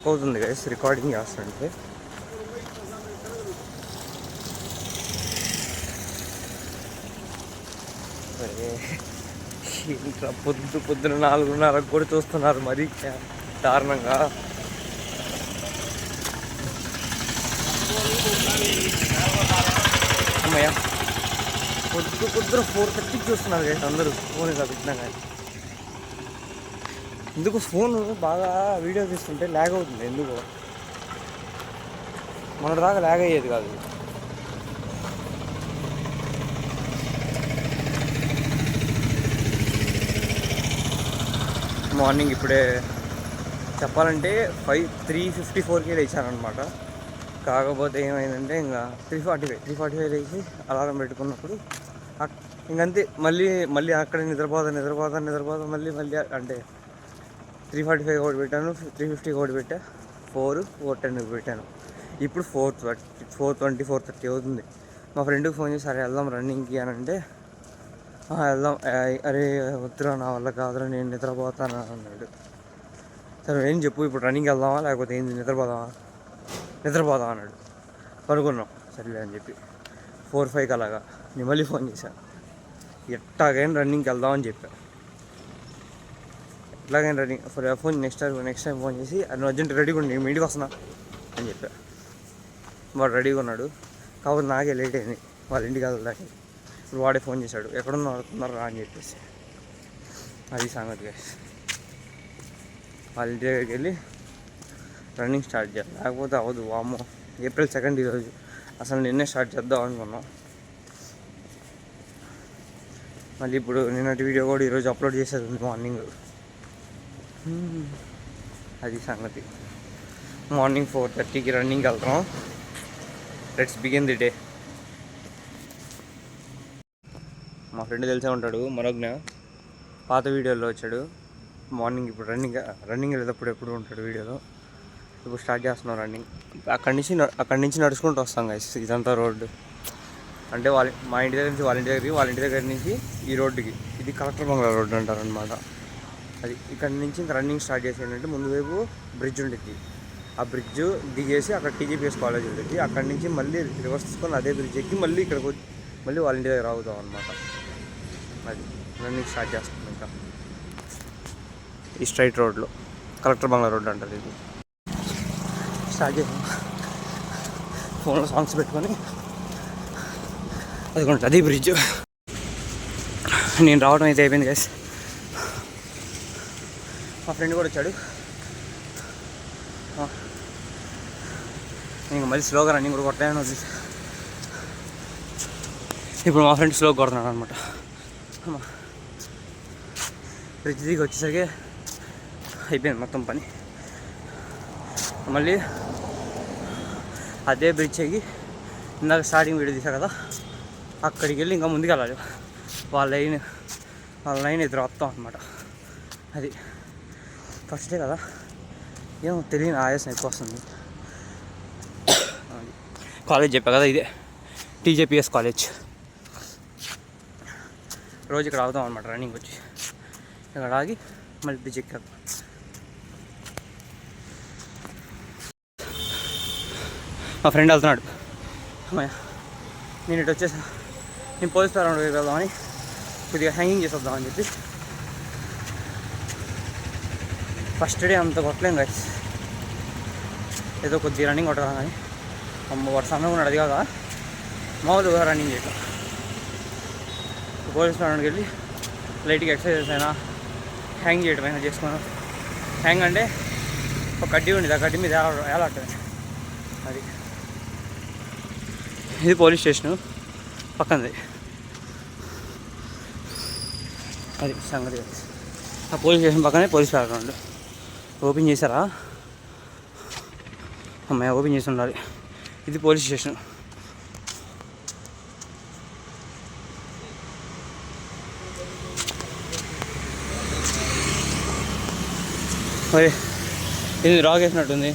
అవుతుంది guys recording చేస్తుంటే. ఇంకా పొద్దున 4:30 కూడా చూస్తున్నారు మరి దారుణంగా. అమ్మయ్య పొద్దున 4:30 చూస్తున్నారు గైస్ అందరూ ఫోన్ ఇలా పెట్టినా కానీ. ఎందుకు ఫోన్ బాగా వీడియో తీస్తుంటే ల్యాగ్ అవుతుంది. ఎందుకు మన దాకా ల్యాగ్ అయ్యేది కాదు. మార్నింగ్ ఇప్పుడే చెప్పాలంటే 3:54కి లేచానమాట. కాకపోతే ఏమైందంటే ఇంకా 3:45 లేచి అలారం పెట్టుకున్నప్పుడు ఇంకంతే. మళ్ళీ అక్కడ నిద్రపోతా మళ్ళీ అంటే 3:45 ఒకటి పెట్టాను, 3:50 ఒకటి పెట్టా, 4:10 పెట్టాను. ఇప్పుడు 4:20 4:30 అవుతుంది. మా ఫ్రెండ్కి ఫోన్ చేసి సరే వెళ్దాం రన్నింగ్కి అని అంటే వెళ్దాం. అరే వద్దురా నా వల్ల కాదురా నేను నిద్రపోతాను అన్నాడు. సరే ఏం చెప్పు ఇప్పుడు రన్నింగ్కి వెళ్దామా లేకపోతే ఏంది నిద్రపోదాం అన్నాడు. పడుకున్నాం సరేలే అని చెప్పి 4:05 అలాగా నేను మళ్ళీ ఫోన్ చేశాను. ఎట్లాగైనా రన్నింగ్కి వెళ్దామని చెప్పా. ఎట్లాగైనా running phone next time phone చేసి నువ్వు అర్జెంట్ రెడీగా ఉండి మీ ఇంటికి వస్తున్నా అని చెప్పా. వాడు రెడీగా ఉన్నాడు. కాబట్టి నాకే లేట్ అయింది వాళ్ళ ఇంటికి వెళ్ళడానికి. ఇప్పుడు వాడే ఫోన్ చేశాడు ఎక్కడున్నారు రా అని చెప్పేసి. అది సంగతి గైస్. వాళ్ళ ఇంటి దగ్గరికి వెళ్ళి రన్నింగ్ స్టార్ట్ చేయాలి, లేకపోతే అవ్వదు. వామ్మో April 2 ఈరోజు. అసలు నిన్నే స్టార్ట్ చేద్దాం అనుకున్నాం. మళ్ళీ ఇప్పుడు నిన్నటి వీడియో కూడా ఈరోజు అప్లోడ్ చేసేది ఉంది మార్నింగ్. అది సంగతి. మార్నింగ్ 4:30కి రన్నింగ్కి వెళ్తాం. Let's begin the day. మా ఫ్రెండ్ తెలిసే ఉంటాడు మనోజ్ఞ, పాత వీడియోలో వచ్చాడు. మార్నింగ్ ఇప్పుడు రన్నింగ్ వెళ్ళేటప్పుడు ఎప్పుడు ఉంటాడు వీడియోలో. ఇప్పుడు స్టార్ట్ చేస్తున్నాం రన్నింగ్. అక్కడి నుంచి నడుచుకుంటూ వస్తాం గైస్. ఇదంతా రోడ్డు అంటే మా ఇంటి దగ్గర నుంచి వాళ్ళ ఇంటి దగ్గర నుంచి ఈ రోడ్డుకి. ఇది కలెక్టర్ బంగ్లా రోడ్డు అంటారు అనమాట. అది ఇక్కడ నుంచి ఇంకా రన్నింగ్ స్టార్ట్ చేసి ఏంటంటే ముందు వైపు బ్రిడ్జ్ ఉంటుంది. ఆ బ్రిడ్జ్ దిగేసి అక్కడ TGPS కాలేజ్ ఉంటుంది. అక్కడి నుంచి మళ్ళీ రివర్స్ తీసుకొని అదే బ్రిడ్జ్ ఎక్కి మళ్ళీ ఇక్కడికి వచ్చి మళ్ళీ వాళ్ళ ఇంటి దగ్గర ఆగుతాం అనమాట. అది రన్నింగ్ స్టార్ట్ చేస్తాం ఇంకా ఈ స్ట్రైట్ రోడ్లో. కలెక్టర్ బంగ్లా రోడ్డు అంటారు ఇది. స్టార్ట్ చేసాం ఫోన్లో సాంగ్స్ పెట్టుకొని. అది బ్రిడ్జ్. నేను రావడం అయితే అయిపోయింది గైస్. మా ఫ్రెండ్ కూడా వచ్చాడు. ఇంకా మళ్ళీ స్లోగా రన్నింగ్ కూడా కొట్టాను. ఇప్పుడు మా ఫ్రెండ్ స్లోగా కొడుతున్నాడు అనమాట. బ్రిడ్జ్ దిగి వచ్చేసరికి అయిపోయింది మొత్తం పని. మళ్ళీ అదే బ్రిడ్జ్ ఎక్కి ఇందాక స్టార్టింగ్ వీడియో తీసా కదా అక్కడికి వెళ్ళి ఇంకా ముందుకు వెళ్ళాలి. వాళ్ళ లైన్ ఎదురు వస్తాం అనమాట. అది ఫస్టే కదా ఏమో తెలియని ఆయాసం ఎక్కువ వస్తుంది. కాలేజ్ చెప్పా కదా ఇదే TJPS కాలేజ్. రోజు ఇక్కడ ఆగుతాం అనమాట రన్నింగ్ వచ్చి. ఇక్కడ ఆగి మళ్ళీ బ్రిడ్జ్ ఎక్కాం. మా ఫ్రెండ్ వెళ్తున్నాడు. నేను ఇటు వచ్చేసా. నేను పోలీస్ రౌండ్ వెళ్దామని కొద్దిగా హ్యాంగింగ్ చేసి వద్దామని చెప్పి. ఫస్ట్ డే అంత కొట్టలేం గైస్. ఏదో కొద్దిగా రన్నింగ్ కొట్టదా కానీ వాడు సన్నగా ఉన్నాడు. అది కాదా మామూలుగా రన్నింగ్ చేయటం. పోలీస్ రౌండ్కి వెళ్ళి లైట్గా ఎక్సర్సైజెస్ అయినా హ్యాంగ్ చేయడం అయినా చేసుకున్నాం. హ్యాంగ్ అంటే ఒక కడ్డీ ఉండేది, ఆ కడ్డీ మీద ఏలాడుతుంది. అది ఇది పోలీస్ స్టేషను పక్కనది. అది సంగతి. ఆ పోలీస్ స్టేషన్ పక్కనే పోలీస్ గ్రౌండ్ ఓపెన్ చేశారా? అమ్మాయి ఓపెన్ చేసి ఉండాలి. ఇది పోలీస్ స్టేషన్. మరి ఇది రాక్ వేసినట్టుంది.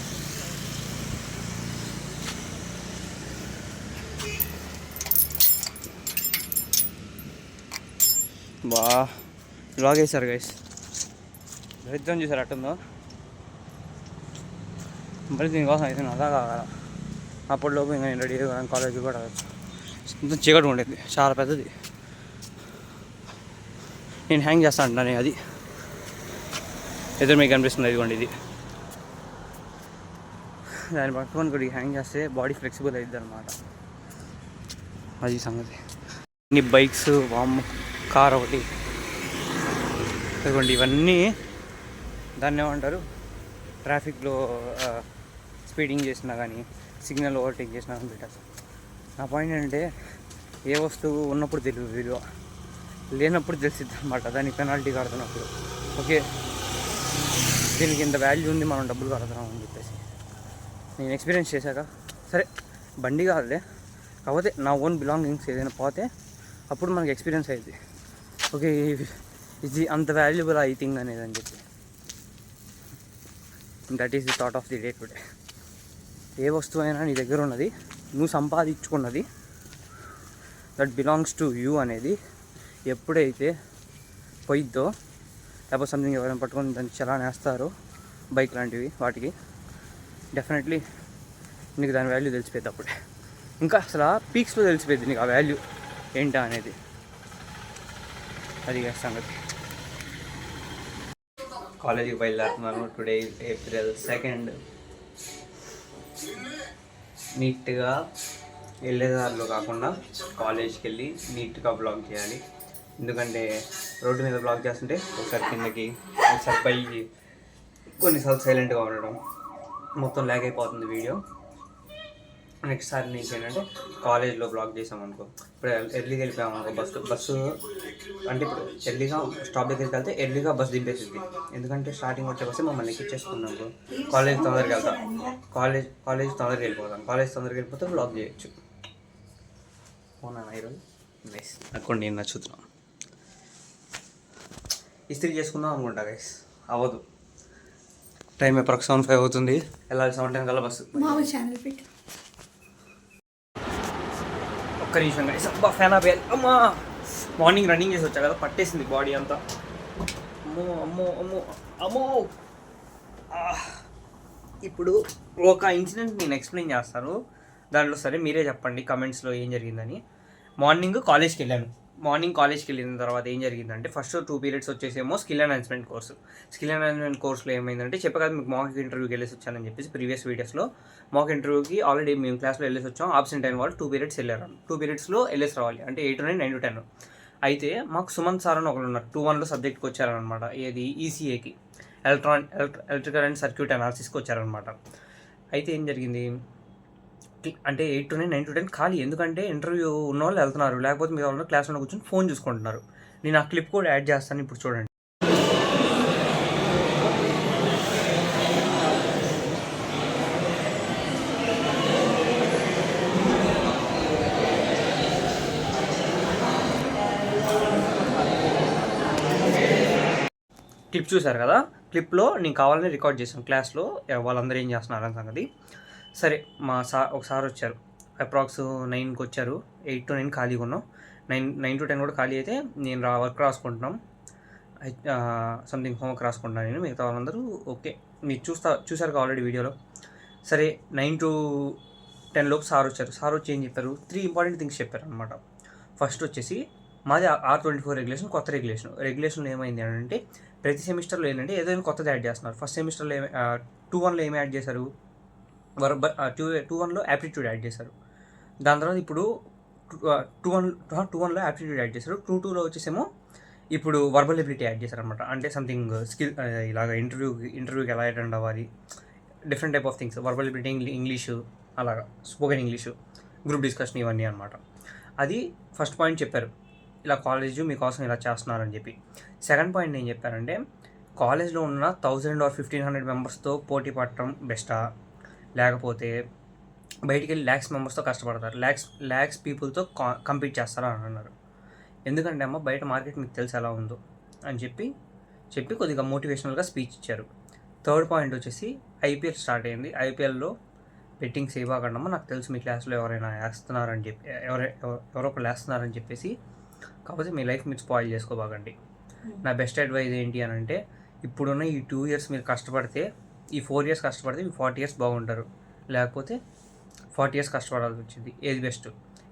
లాగ్ వేసారు గైస్. దరిద్రం చూసారు అట్టుందో. మళ్ళీ దీనికోసం అయితే అలా కావాలి. అప్పటిలోపు ఇంకా నేను రెడీ కాలేజీ కూడా ఇంత చీకటి ఉండేది, చాలా పెద్దది. నేను హ్యాంగ్ చేస్తా అంటాను, అది ఎదురు మీకు కనిపిస్తుంది, ఇదిగోండి ఇది. దాన్ని పట్టుకొని కొద్దిగా హ్యాంగ్ చేస్తే బాడీ ఫ్లెక్సిబుల్ అవుతుంది అనమాట. అది సంగతి. ఇన్ని బైక్స్, కార్ ఒకటి, ఇదిగోండి ఇవన్నీ దాన్ని ఏమంటారు, ట్రాఫిక్లో స్పీడింగ్ చేసినా కానీ, సిగ్నల్ ఓవర్టేక్ చేసినా కానీ పెట్టారు. నా పాయింట్ ఏంటంటే, ఏ వస్తువు ఉన్నప్పుడు తెలియదు విలువ, లేనప్పుడు తెలిసిద్ది అనమాట. దానికి పెనాల్టీ కడుతున్నప్పుడు ఓకే దీనికి ఇంత వాల్యూ ఉంది, మనం డబ్బులు కడుతున్నాం అని చెప్పేసి నేను ఎక్స్పీరియన్స్ చేశాక, సరే బండి కాదులే, కాకపోతే నా ఓన్ బిలాంగింగ్స్ ఏదైనా పోతే అప్పుడు మనకి ఎక్స్పీరియన్స్ అయ్యింది. ఓకే ఇది అంత వాల్యుబుల్ ఐ థింగ్ అనేది అని చెప్పి. That is the thought of the day today. ఏ వస్తువు అయినా నీ దగ్గర ఉన్నది, నువ్వు సంపాదించుకున్నది, దట్ బిలాంగ్స్ టు యూ అనేది ఎప్పుడైతే పోయిద్దో, లేకపోతే సంథింగ్ ఎవరైనా పట్టుకొని దాన్ని చలాన్ వేస్తారో, బైక్ లాంటివి వాటికి, డెఫినెట్లీ నీకు దాని వాల్యూ తెలిసిపోయింది అప్పుడే. ఇంకా అసలు పీక్స్లో తెలిసిపోయింది నీకు ఆ వాల్యూ ఏంటా అనేది. అది సంగతి. కాలేజీకి బయలుదేరుతున్నాను. Today April 2nd. నీట్గా వెళ్ళేదారిలో కాకుండా కాలేజ్కి వెళ్ళి నీట్గా బ్లాగ్ చేయాలి. ఎందుకంటే రోడ్డు మీద బ్లాగ్ చేస్తుంటే ఒకసారి కిందకి, ఒకసారి పైకి, కొన్నిసార్లు సైలెంట్గా ఉండడం, మొత్తం ల్యాగ్ అయిపోతుంది వీడియో. నెక్స్ట్ సారి నుంచి ఏంటంటే కాలేజ్లో బ్లాగ్ చేసామనుకో, ఇప్పుడు ఎర్లీగా వెళ్ళిపోయామనుకో, బస్సు అంటే ఇప్పుడు ఎర్లీగా స్టాప్ దగ్గరికి వెళ్తే ఎర్లీగా బస్సు దింపేసింది. ఎందుకంటే స్టార్టింగ్ వచ్చే బస్సు మమ్మల్ని ఎక్కిచ్చేసుకున్నాము. కాలేజ్ తొందరగా వెళ్తాం, కాలేజ్ తొందరగా వెళ్ళిపోతాం, కాలేజ్ తొందరగా వెళ్ళిపోతే బ్లాగ్ చేయొచ్చు. అవునా ఈరోజు నైస్. నాకు నేను నచ్చుతున్నాను. ఇస్త్రీ చేసుకుందాం అనుకుంటా గైస్, అవ్వదు. టైం అప్రాక్స్ 7:05 అవుతుంది. వెళ్ళాలి 7:10 కల్లా బస్సు. ఒక్క నిమిషం గైస్. అబ్బా ఫ్యాన్ ఆపేయాలి. అమ్మా మార్నింగ్ రన్నింగ్ చేసి వచ్చా కదా, పట్టేసింది బాడీ అంతా. అమ్మో అమ్మో అమ్మో అమ్మో. ఇప్పుడు ఒక ఇన్సిడెంట్ నేను ఎక్స్ప్లెయిన్ చేస్తాను, దాంట్లో సరే మీరే చెప్పండి కమెంట్స్లో ఏం జరిగిందని. మార్నింగ్ కాలేజ్కి వెళ్ళిన తర్వాత ఏం జరిగిందంటే, ఫస్ట్ 2 periods వచ్చేసేమో skill enhancement course. Skill enhancement కోర్సులో ఏమైందంటే, చెప్పా కదా మీకు మాక్ ఇంటర్వ్యూకి వెళ్ళేసి వచ్చానని చెప్పేసి ప్రీవియస్ వీడియోస్లో. మాక్ ఇంటర్వ్యూకి ఆల్రెడీ మేము క్లాస్లో వెళ్ళేసి వచ్చాం. ఆబ్సెంట్ అయిన వాళ్ళు 2 periods వెళ్ళారు. 2 periodsలో వెళ్ళేసి రావాలి, అంటే 8 to 9, 9 to 10. అయితే మాకు సుమంత్ సార్ అని ఒకరు ఉన్నారు, 2-1లో సబ్జెక్ట్కి వచ్చారనమాట. ఏది ఈసీఏకి, ఎలక్ట్రికల్ అండ్ సర్క్యూట్ అనాలిసిస్కి వచ్చారనమాట. అయితే ఏం జరిగింది అంటే 8 to 9, 9 to 10 ఖాళీ. ఎందుకంటే ఇంటర్వ్యూ ఉన్న వాళ్ళు వెళ్తున్నారు, లేకపోతే మీ వాళ్ళు క్లాస్లో కూర్చొని ఫోన్ చూసుకుంటున్నారు. నేను ఆ క్లిప్ కూడా యాడ్ చేస్తాను, ఇప్పుడు చూడండి. క్లిప్ చూశారు కదా, క్లిప్లో నేను కావాలని రికార్డ్ చేశాను క్లాస్లో వాళ్ళందరూ ఏం చేస్తున్నారు అని సంగతి. సరే ఒకసారి వచ్చారు, అప్రాక్స్ 9కి వచ్చారు. 8 to 9 ఖాళీగా ఉన్నాం. 9 to 10 కూడా ఖాళీ. అయితే నేను వర్క్ రాసుకుంటున్నాం, సంథింగ్ హోంవర్క్ రాసుకుంటున్నాను నేను. మిగతా వాళ్ళందరూ ఓకే, మీరు చూసారు ఆల్రెడీ వీడియోలో. సరే 9 to 10 లోపు సార్ వచ్చారు. సార్ వచ్చి ఏం చెప్పారు, 3 important థింగ్స్ చెప్పారు అనమాట. ఫస్ట్ వచ్చేసి మాది R24 రెగ్యులేషన్, కొత్త రెగ్యులేషన్లో ఏమైంది అంటే, ప్రతి సెమిస్టర్లో ఏంటంటే ఏదైనా కొత్తది యాడ్ చేస్తున్నారు. ఫస్ట్ సెమిస్టర్లో 2-1లో ఏమి యాడ్ చేశారు, 2-1లో యాప్టిట్యూడ్ యాడ్ చేశారు. దాని తర్వాత ఇప్పుడు 2-1లో యాప్టిట్యూడ్ యాడ్ చేశారు. 2-2లో వచ్చేసేమో ఇప్పుడు వర్బల్ ఎబిలిటీ యాడ్ చేశారు అనమాట. అంటే సంథింగ్ స్కిల్, ఇలాగ ఇంటర్వ్యూకి ఎలా అటెండ్ అవ్వాలి, different type of things, verbal ability, English, అలాగా స్పోకెన్ ఇంగ్లీషు, గ్రూప్ డిస్కషన్, ఇవన్నీ అనమాట. అది ఫస్ట్ పాయింట్ చెప్పారు, ఇలా కాలేజ్ మీకోసం ఇలా చేస్తున్నారని చెప్పి. సెకండ్ పాయింట్ ఏం చెప్పారంటే, కాలేజ్లో ఉన్న 1000 or 1500 మెంబర్స్తో పోటీ పడటం బెస్టా, లేకపోతే బయటికి వెళ్ళి ల్యాక్స్ మెంబర్స్తో కష్టపడతారు, ల్యాక్స్ పీపుల్తో కంపీట్ చేస్తారా అని అన్నారు. ఎందుకంటే అమ్మ బయట మార్కెట్ మీకు తెలిసి ఎలా ఉందో అని చెప్పి కొద్దిగా మోటివేషనల్గా స్పీచ్ ఇచ్చారు. థర్డ్ పాయింట్ వచ్చేసి ఐపీఎల్ స్టార్ట్ అయింది. ఐపీఎల్లో బెట్టింగ్స్ ఇవ్వకండమ్మా, నాకు తెలుసు మీ క్లాస్లో ఎవరైనా వేస్తున్నారని చెప్పి, ఎవరో ఒకరు వేస్తున్నారని చెప్పేసి, కాకపోతే మీ లైఫ్ మీరు స్పాయిల్ చేసుకోబాకండి. నా బెస్ట్ అడ్వైజ్ ఏంటి అని అంటే, ఇప్పుడున్న ఈ 2 years మీరు కష్టపడితే ఈ 4 years కష్టపడితే ఈ 40 years బాగుంటారు, లేకపోతే 40 years కష్టపడాల్సి వచ్చింది, ఏది బెస్ట్?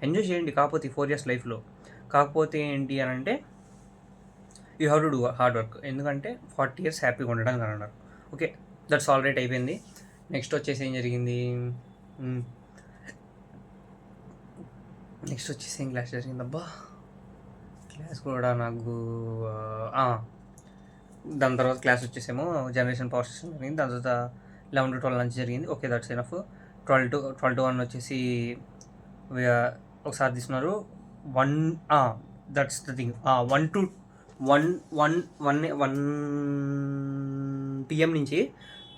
ఎంజాయ్ చేయండి కాకపోతే ఈ 4 years లైఫ్లో. కాకపోతే ఏంటి అని అంటే you have to do hard work, ఎందుకంటే 40 years హ్యాపీగా ఉండడానికి అని అన్నారు. ఓకే, దట్స్ ఆల్ రైట్, అయిపోయింది. నెక్స్ట్ వచ్చేసి ఏం జరిగింది, నెక్స్ట్ వచ్చేసి ఏం క్లాస్ జరిగిందబ్బా, క్లాస్ కూడా నాకు దాని తర్వాత క్లాస్ వచ్చేసేమో జనరేషన్ పవర్ సిస్టమ్ జరిగింది. దాని తర్వాత 11 to 12 లంచ్ జరిగింది. Okay, that's enough. 12 to 1 వచ్చేసి ఒకసారి తీసుకున్నారు. 1 that's the thing. 1 to 1 PM నుంచి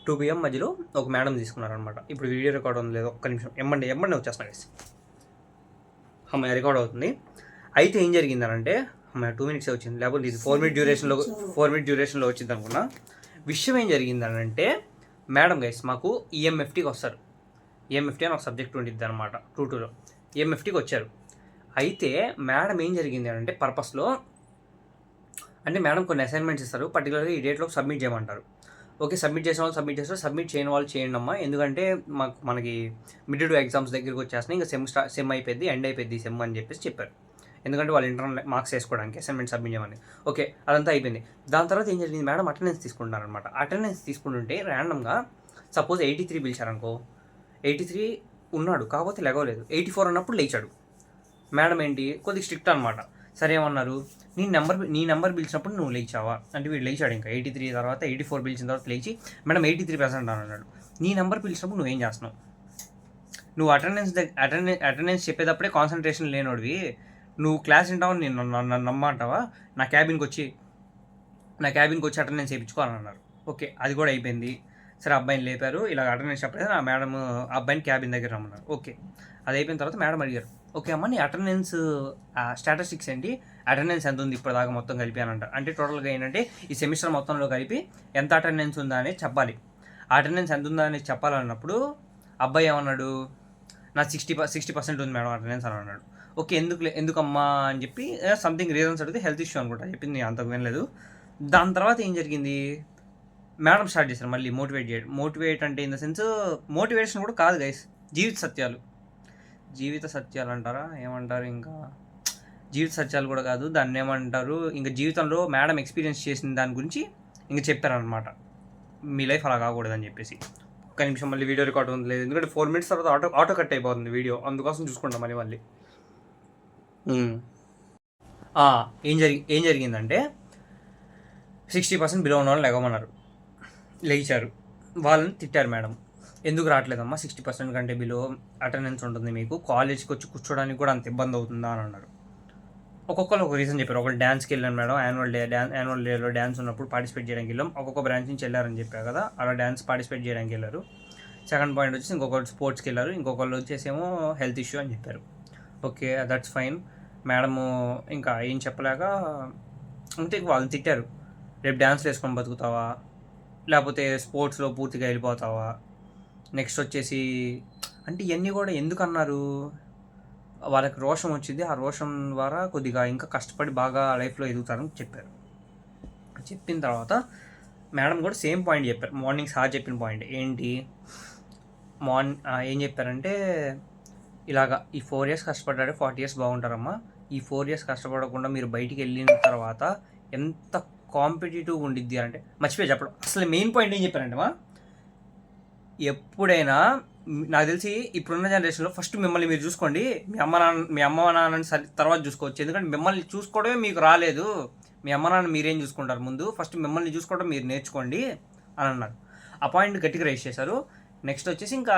2 PM మధ్యలో ఒక మేడం తీసుకున్నారనమాట. ఇప్పుడు వీడియో రికార్డ్ ఉంది లేదు, ఒక్క నిమిషం ఎమ్మండి వచ్చేస్తున్నా గైస్. రికార్డ్ అవుతుంది. అయితే ఏం జరిగిందనంటే 2 minutes వచ్చింది, లేకపోతే ఇది 4 minute డ్యూరేషన్లో వచ్చింది అనుకున్నా. విషయం ఏం జరిగిందనంటే మేడం గైస్ మాకు EMFTకి వస్తారు. EMFT అని ఒక సబ్జెక్ట్ ఉండిద్ది అనమాట 2-2లో. EMFTకి వచ్చారు. అయితే మేడం ఏం జరిగింది అంటే పర్పస్లో అంటే మేడం కొన్ని అసైన్మెంట్స్ ఇస్తారు, పర్టికులర్గా ఈ డేట్లో సబ్మిట్ చేయమంటారు. ఓకే, సబ్మిట్ చేసిన వాళ్ళు సబ్మిట్ చేస్తారు, సబ్మిట్ చేయని వాళ్ళు చేయండి అమ్మా, ఎందుకంటే మనకి మిడ్ 2 ఎగ్జామ్స్ దగ్గరికి వచ్చేస్తున్నాయి, ఇంకా సెమ్ అయిపోయింది, ఎండ్ అయిపోయింది సెమ్ అని చెప్పేసి చెప్పారు. ఎందుకంటే వాళ్ళు ఇంటర్నల్ మార్క్స్ వేసుకోవడానికి అసైన్మెంట్ సబ్మిట్ చేయమని. ఓకే, అదంతా అయిపోయింది. దాని తర్వాత ఏం జరిగింది, మేడం అటెండెన్స్ తీసుకుంటున్నారనమాట. అటెండెన్స్ తీసుకుంటుంటే ర్యాండమ్గా సపోజ్ 83 పిలిచారనుకో, 83 ఉన్నాడు కాకపోతే లేగలేదు, 84 అన్నప్పుడు లేచాడు. మేడం ఏంటి కొద్దిగా స్ట్రిక్ట్ అనమాట. సరే ఏమన్నారు, నీ నెంబర్ పిలిచినప్పుడు నువ్వు లేచావా అంటే వీడు లేచాడు. ఇంకా 83 తర్వాత 84 పిలిచిన తర్వాత లేచి మేడం 83% అని అన్నాడు. నీ నెంబర్ పిలిచినప్పుడు నువ్వేం చేస్తున్నావు? నువ్వు అటెండెన్స్ చెప్పేటప్పుడే కాన్సన్ట్రేషన్ లేనోడివి, నువ్వు క్లాస్ వింటావు, నేను నన్ను నమ్మంటావా? నా క్యాబిన్కి వచ్చి అటెండెన్స్ వేయించుకోవాలని అన్నారు. ఓకే, అది కూడా అయిపోయింది. సరే అబ్బాయిని లేపారు, ఇలా అటెండెన్స్ చెప్పలేదు, నా మేడం అబ్బాయిని క్యాబిన్ దగ్గర రమ్మన్నారు. ఓకే, అది అయిపోయిన తర్వాత మేడం అడిగారు, ఓకే అమ్మ నీ అటెండెన్స్ స్టాటిస్టిక్స్ ఏంటి, అటెండెన్స్ ఎంత ఉంది ఇప్పటిదాకా మొత్తం కలిపి అని అంటారు. అంటే టోటల్గా ఏంటంటే ఈ సెమిస్టర్ మొత్తంలో కలిపి ఎంత అటెండెన్స్ ఉందా అనేది చెప్పాలి. ఆ అటెండెన్స్ ఎంత ఉందా అనేది చెప్పాలన్నప్పుడు అబ్బాయి ఏమన్నాడు, నా 60% ఉంది మేడం అటెండెన్స్ అని అన్నాడు. ఓకే, ఎందుకమ్మా అని చెప్పి సంథింగ్ రీజన్స్ అడిగితే హెల్త్ ఇష్యూ అనుకుంటా చెప్పింది, నేను అంతకు వినలేదు. దాని తర్వాత ఏం జరిగింది, మేడం స్టార్ట్ చేశారు మళ్ళీ మోటివేట్ అంటే ఇన్ ద సెన్స్ మోటివేషన్ కూడా కాదు గైస్, జీవిత సత్యాలు అంటారా ఏమంటారు, ఇంకా జీవిత సత్యాలు కూడా కాదు, దాన్ని ఏమంటారు, ఇంకా జీవితంలో మేడం ఎక్స్పీరియన్స్ చేసిన దాని గురించి ఇంకా చెప్పారనమాట. మీ లైఫ్ అలా కాకూడదని చెప్పేసి. ఒక్క నిమిషం, మళ్ళీ వీడియో రికార్డ్ ఉంది లేదు, ఎందుకంటే 4 minutes తర్వాత ఆటో కట్ అయిపోతుంది వీడియో, అందుకోసం చూసుకుంటాం మళ్ళీ. ఏం జరిగిందంటే 60% బిలో ఉన్న వాళ్ళు లేకమన్నారు, లేచారు. వాళ్ళని తిట్టారు మేడం, ఎందుకు రావట్లేదమ్మా 60% కంటే బిలో అటెండెన్స్ ఉంటుంది మీకు, కాలేజ్కి వచ్చి కూర్చోడానికి కూడా అంత ఇబ్బంది అవుతుందా అని అన్నారు. ఒక్కొక్కరు ఒక రీజన్ చెప్పారు. ఒకళ్ళు డ్యాన్స్కి వెళ్ళాను మేడం, యాన్యువల్ డేలో డ్యాన్స్ ఉన్నప్పుడు పార్టిసిపేట్ చేయడానికి వెళ్ళాం, ఒక్కొక్క బ్రాంచ్ నుంచి వెళ్ళారని చెప్పారు కదా, అలా డ్యాన్స్ పార్టిసిపేట్ చేయడానికి వెళ్ళారు. సెకండ్ పాయింట్ వచ్చేసి ఇంకొకళ్ళు స్పోర్ట్స్కి వెళ్ళారు, ఇంకొకళ్ళు వచ్చేసేమో హెల్త్ ఇష్యూ అని చెప్పారు. Okay, that's fine. మేడము ఇంకా ఏం చెప్పలేక అంతే వాళ్ళని తిట్టారు, రేపు డ్యాన్స్ వేసుకొని బతుకుతావా, లేకపోతే స్పోర్ట్స్లో పూర్తిగా వెళ్ళిపోతావా. నెక్స్ట్ వచ్చేసి అంటే ఇవన్నీ కూడా ఎందుకు అన్నారు, వాళ్ళకి రోషం వచ్చింది, ఆ రోషం ద్వారా కొద్దిగా ఇంకా కష్టపడి బాగా లైఫ్లో ఎదుగుతారని చెప్పారు. చెప్పిన తర్వాత మేడం కూడా సేమ్ పాయింట్ చెప్పారు, మార్నింగ్ సార్ చెప్పిన పాయింట్ ఏంటి, ఏం చెప్పారంటే ఇలాగా ఈ 4 years కష్టపడ్డాడే 40 years బాగుంటారమ్మా, ఈ 4 years కష్టపడకుండా మీరు బయటికి వెళ్ళిన తర్వాత ఎంత కాంపిటేటివ్ ఉండిద్ది అంటే మర్చిపోయి చెప్పడం. అసలు మెయిన్ పాయింట్ ఏం చెప్పారంటే ఎప్పుడైనా నాకు తెలిసి ఇప్పుడున్న జనరేషన్లో ఫస్ట్ మిమ్మల్ని మీరు చూసుకోండి, మీ అమ్మ నాన్నని తర్వాత చూసుకోవచ్చు, ఎందుకంటే మిమ్మల్ని చూసుకోవడమే మీకు రాలేదు, మీ అమ్మ నాన్న మీరేం చూసుకుంటారు, ముందు ఫస్ట్ మిమ్మల్ని చూసుకోవడం మీరు నేర్చుకోండి అని అన్నారు. ఆ పాయింట్ గట్టిగా రైజ్ చేశారు. నెక్స్ట్ వచ్చేసి ఇంకా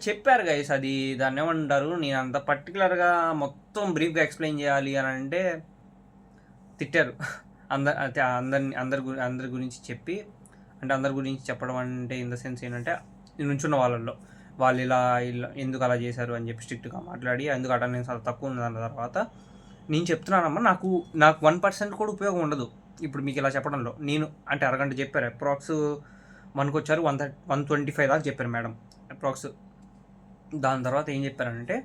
చెప్పారు గైస్, అది దాన్ని ఏమంటారు, నేను అంత పర్టికులర్గా మొత్తం బ్రీఫ్గా ఎక్స్ప్లెయిన్ చేయాలి అని అంటే తిట్టారు. అందరి గురించి చెప్పి, అంటే అందరి గురించి చెప్పడం అంటే ఇన్ ద సెన్స్ ఏంటంటే నుంచున్న వాళ్ళు ఇలా ఎందుకు అలా చేశారు అని చెప్పి స్ట్రిక్ట్గా మాట్లాడి, ఎందుకు అటెండెన్స్ అలా తక్కువ ఉంది అన్న తర్వాత నేను చెప్తున్నానమ్మా, నాకు 1% కూడా ఉపయోగం ఉండదు ఇప్పుడు మీకు ఇలా చెప్పడంలో. నేను అంటే అరగంట చెప్పారు, అప్రాక్స్ మనకు వచ్చారు 125 దాకా చెప్పారు మేడం అప్రాక్స్. దాని తర్వాత ఏం చెప్పారంటే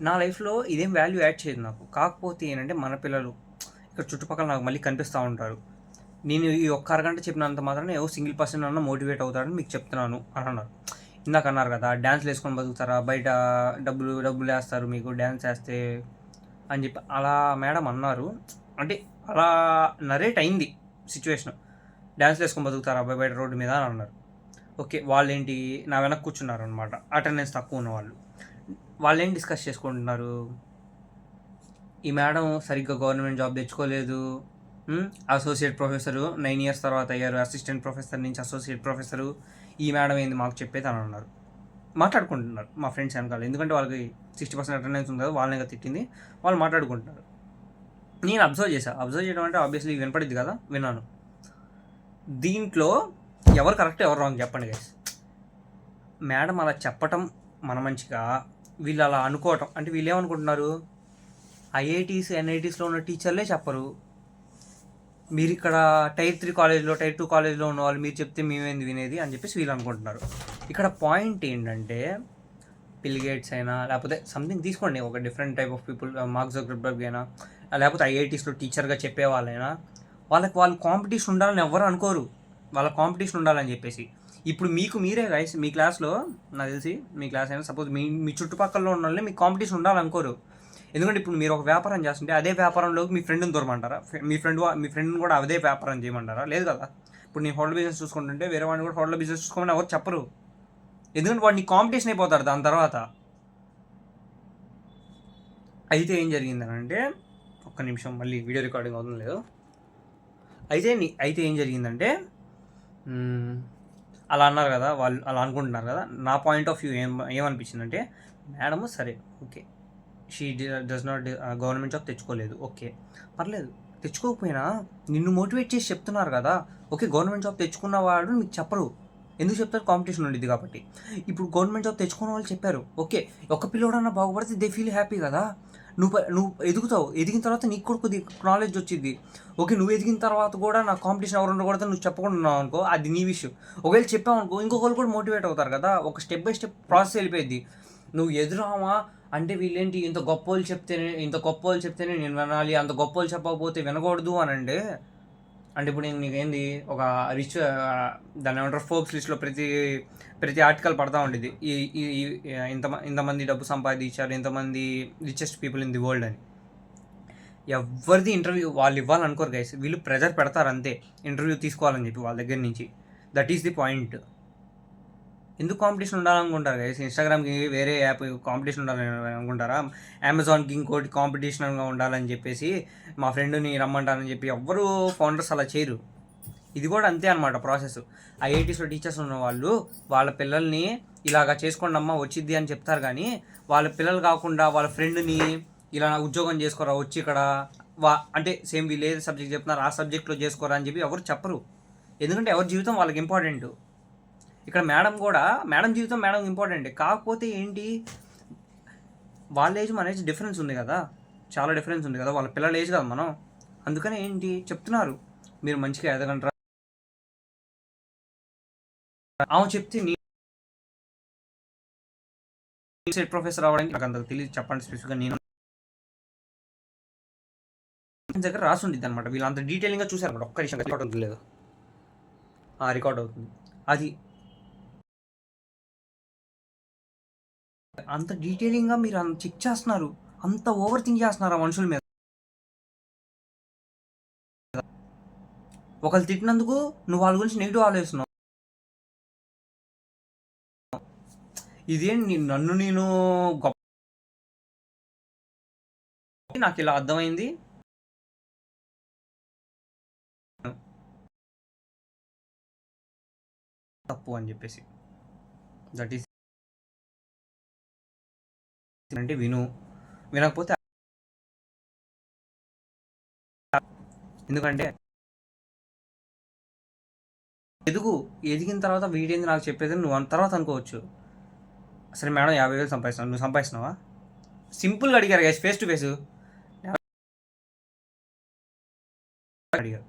నా లైఫ్లో ఇదేం వాల్యూ యాడ్ చేయదు నాకు, కాకపోతే ఏంటంటే మన పిల్లలు ఇక్కడ చుట్టుపక్కల నాకు మళ్ళీ కనిపిస్తూ ఉంటారు, నేను ఈ ఒక్క అరగంట చెప్పినంత మాత్రం ఏవో సింగిల్ పర్సన్ అన్న మోటివేట్ అవుతాడని మీకు చెప్తున్నాను అని అన్నారు. ఇందాక అన్నారు కదా డ్యాన్స్లు వేసుకొని బతుకుతారా, బయట డబ్బులు వేస్తారు మీకు డ్యాన్స్ వేస్తే అని చెప్పి అలా మేడం అన్నారు. అంటే అలా నరేట్ అయింది సిచ్యువేషన్. డ్యాన్స్లు వేసుకొని బతుకుతారా బయట రోడ్డు మీద అని అన్నారు. ఓకే, వాళ్ళు ఏంటి నా వెనక్కి కూర్చున్నారు అనమాట, అటెండెన్స్ తక్కువ ఉన్న వాళ్ళు ఏం డిస్కస్ చేసుకుంటున్నారు, ఈ మేడం సరిగ్గా గవర్నమెంట్ జాబ్ తెచ్చుకోలేదు, అసోసియేట్ ప్రొఫెసరు 9 years తర్వాత అయ్యారు, అసిస్టెంట్ ప్రొఫెసర్ నుంచి అసోసియేట్ ప్రొఫెసరు, ఈ మేడం ఏంది మాకు చెప్పేది అని అన్నారు. మాట్లాడుకుంటున్నారు మా ఫ్రెండ్స్ వెనకాల, ఎందుకంటే వాళ్ళకి 60% అటెండెన్స్ ఉంది కదా, వాళ్ళని తిట్టింది, వాళ్ళు మాట్లాడుకుంటున్నారు. నేను అబ్జర్వ్ చేయడం అంటే ఆబ్వియస్లీ వినపడిద్ది కదా, విన్నాను. దీంట్లో ఎవరు కరెక్ట్ ఎవరు రాంగ్ చెప్పండి గైస్. మేడం అలా చెప్పటం మన మంచిగా, వీళ్ళు అలా అనుకోవటం అంటే వీళ్ళు ఏమనుకుంటున్నారు, ఐఐటీస్ ఎన్ఐటీస్లో ఉన్న టీచర్లే చెప్పరు, మీరు ఇక్కడ Tier 3 కాలేజ్లో Tier 2 కాలేజ్లో ఉన్న వాళ్ళు మీరు చెప్తే మేమేంది వినేది అని చెప్పేసి వీళ్ళు అనుకుంటున్నారు. ఇక్కడ పాయింట్ ఏంటంటే బిల్ గేట్స్ అయినా లేకపోతే సంథింగ్ తీసుకోండి, ఒక different type of people, mark Zuckerberg అయినా లేకపోతే ఐఐటీస్లో టీచర్గా చెప్పే వాళ్ళైనా వాళ్ళు కాంపిటీషన్ ఉండాలని ఎవరు అనుకోరు, వాళ్ళ కాంపిటీషన్ ఉండాలని చెప్పేసి. ఇప్పుడు మీరే గైస్ మీ క్లాస్లో నాకు తెలిసి మీ క్లాస్ అయినా సపోజ్ మీ చుట్టుపక్కల ఉన్న వాళ్ళని మీకు కాంపిటీషన్ ఉండాలనుకోరు. ఎందుకంటే ఇప్పుడు మీరు ఒక వ్యాపారం చేస్తుంటే అదే వ్యాపారంలోకి మీ ఫ్రెండ్ని దూరమంటారా, మీ ఫ్రెండ్ని కూడా అదే వ్యాపారం చేయమంటారా? లేదు కదా. ఇప్పుడు నేను హోటల్ బిజినెస్ చూసుకుంటుంటే వేరే వాడిని కూడా హోటల్ బిజినెస్ చూసుకోమని ఎవరు చెప్పరు, ఎందుకంటే వాడిని కాంపిటీషన్ అయిపోతారు దాని తర్వాత. అయితే ఏం జరిగిందని అంటే, ఒక్క నిమిషం మళ్ళీ వీడియో రికార్డింగ్ అవుతుంది లేదు. అయితే ఏం జరిగిందంటే అలా అన్నారు కదా, వాళ్ళు అలా అనుకుంటున్నారు కదా. నా పాయింట్ ఆఫ్ వ్యూ ఏమనిపించిందంటే, మేడము సరే okay she does not government job తెచ్చుకోలేదు, ఓకే పర్లేదు, తెచ్చుకోకపోయినా నిన్ను మోటివేట్ చేసి చెప్తున్నారు కదా. ఓకే, గవర్నమెంట్ జాబ్ తెచ్చుకున్నవాడు మీకు చెప్పరు, ఎందుకు చెప్తారు, కాంపిటీషన్ ఉండేది కాబట్టి. ఇప్పుడు గవర్నమెంట్ జాబ్ తెచ్చుకున్న వాళ్ళు చెప్పారు, ఓకే ఒక పిల్లోడన్నా బాగుపడితే దే ఫీల్ హ్యాపీ కదా, నువ్వు ఎదుగుతావు, ఎదిగిన తర్వాత నీకు కూడా కొద్ది నాలెడ్జ్ వచ్చింది. ఓకే, నువ్వు ఎదిగిన తర్వాత కూడా నాకు కాంపిటీషన్ ఎవరు ఉండకూడదు నువ్వు చెప్పకుండా ఉన్నావు అనుకో, అది నీ విషయం. ఒకవేళ చెప్పావు అనుకో, ఇంకొకరు కూడా మోటివేట్ అవుతారు కదా, ఒక స్టెప్ బై స్టెప్ ప్రాసెస్ వెళ్ళిపోయింది. నువ్వు ఎదురామా అంటే వీళ్ళేంటి ఇంత గొప్ప వాళ్ళు చెప్తేనే నేను వినాలి, అంత గొప్ప వాళ్ళు చెప్పకపోతే వినకూడదు అని అంటే ఇప్పుడు నేను నీకేంది ఒక రిచ్ దాన్ని ఏమంటారు ఫోర్బ్స్ లిస్ట్లో ప్రతి ఆర్టికల్ పడతా ఉండేది, ఇంతమంది డబ్బు సంపాదించారు, ఇంతమంది richest people in the world అని. ఎవరిది ఇంటర్వ్యూ వాళ్ళు ఇవ్వాలనుకోరు గైస్, వీళ్ళు ప్రెజర్ పెడతారు అంతే, ఇంటర్వ్యూ తీసుకోవాలని చెప్పి వాళ్ళ దగ్గర నుంచి. That is the point. ఎందుకు కాంపిటీషన్ ఉండాలనుకుంటారు గైస్? ఇన్స్టాగ్రామ్కి వేరే యాప్ కాంపిటీషన్ ఉండాలని అనుకుంటారా? అమెజాన్కి ఇంకోటి కాంపిటీషన్గా ఉండాలని చెప్పేసి మా ఫ్రెండ్ని రమ్మంటారని చెప్పి ఎవ్వరు ఫౌండర్స్ అలా చేయరు. ఇది కూడా అంతే అనమాట ప్రాసెస్. ఐఐటీస్లో టీచర్స్ ఉన్న వాళ్ళు వాళ్ళ పిల్లల్ని ఇలాగా చేసుకోండి అమ్మా వచ్చిద్ది అని చెప్తారు, కానీ వాళ్ళ పిల్లలు కాకుండా వాళ్ళ ఫ్రెండ్ని ఇలా ఉద్యోగం చేసుకోరా వచ్చి ఇక్కడ అంటే సేమ్ వీళ్ళు ఏది సబ్జెక్ట్ చెప్తున్నారు ఆ సబ్జెక్ట్లో చేసుకోరా అని చెప్పి ఎవరు చెప్పరు, ఎందుకంటే ఎవరి జీవితం వాళ్ళకి ఇంపార్టెంట్. ఇక్కడ మేడం జీవితం మేడం ఇంపార్టెంట్. కాకపోతే ఏంటి, వాళ్ళ ఏజ్ మన ఏజ్ డిఫరెన్స్ ఉంది కదా, చాలా డిఫరెన్స్ ఉంది కదా, వాళ్ళ పిల్లల ఏజ్ కదా మనం. అందుకని ఏంటి చెప్తున్నారు, మీరు మంచిగా ఎదగంటారా ఆమె చెప్తే నీ ప్రొఫెసర్ అవ్వడానికి నాకు అంత తెలియదు, చెప్పండి స్పెసిఫిక్గా. నేను దగ్గర రాసి ఉండిద్ది అనమాట, వీళ్ళు అంత డీటెయిలింగ్గా చూసారు అనమాట. ఒక్క విషయం రికార్డ్ అవుతుంది లేదు, రికార్డ్ అవుతుంది, అది అంత డీటెయిలింగ్గా మీరు అంత చెక్ చేస్తున్నారు, అంత ఓవర్ థింక్ చేస్తున్నారు ఆ మనుషుల మీద. ఒకళ్ళు తిట్టినందుకు నువ్వు వాళ్ళ గురించి నెగిటివ్ ఆలోచిస్తున్నావు. ఇదేంటి నేను గొప్ప, నాకు ఇలా అర్థమైంది, తప్పు అని చెప్పేసి. దట్ ఈస్ అంటే వినకపోతే, ఎందుకంటే ఎదిగిన తర్వాత వీడేంది నాకు చెప్పేది నువ్వు తర్వాత అనుకోవచ్చు. అసలు మేడం 50,000 సంపాదిస్తున్నావు, నువ్వు సంపాదిస్తున్నావా? సింపుల్గా అడిగారు గైస్, ఫేస్ టు ఫేస్ అడిగారు.